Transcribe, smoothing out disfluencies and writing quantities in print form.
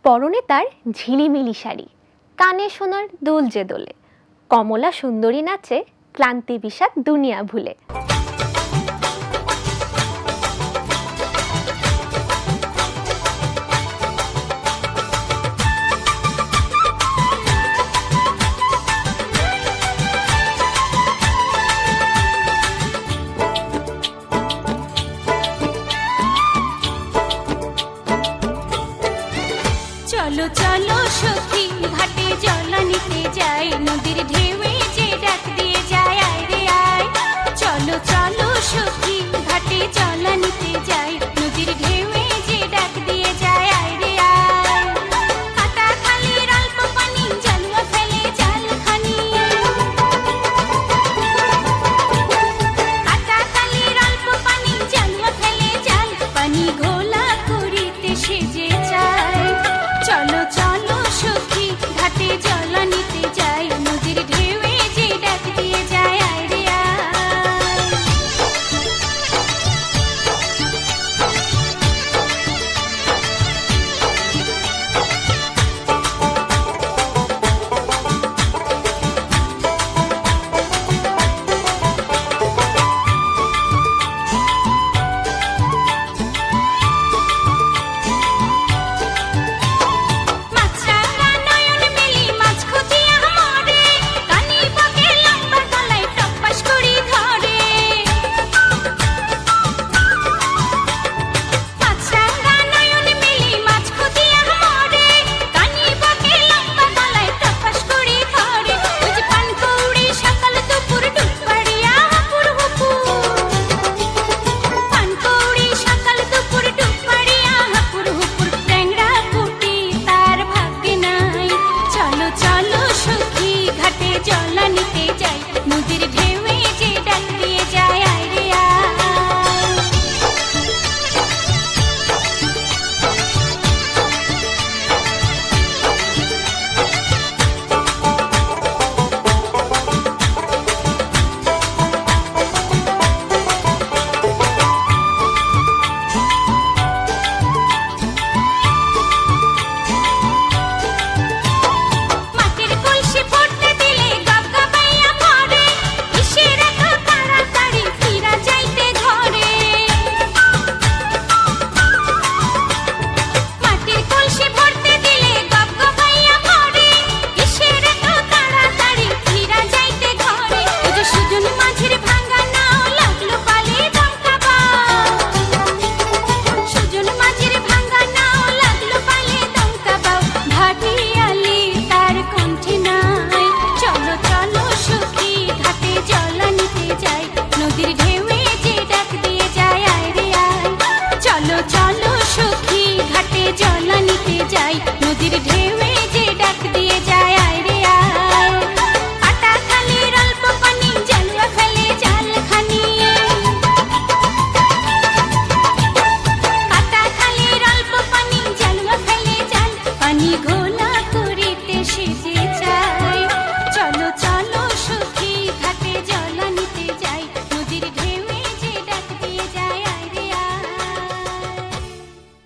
পরনে তার ঝিলিমিলি শাড়ি, কানে সোনার দুল যে দোলে, কমলা সুন্দরী নাচে ক্লান্তি বিষাদ দুনিয়া ভুলে। চলো চলো সখী ঘাটে জল নিতে যাই, নদীর ঢেউয়ে যে ডাক দিয়ে যায় আয় রে আয়। চলো চলো সখী ঘাটে জল নিতে যাই, নদীর ঢেউয়ে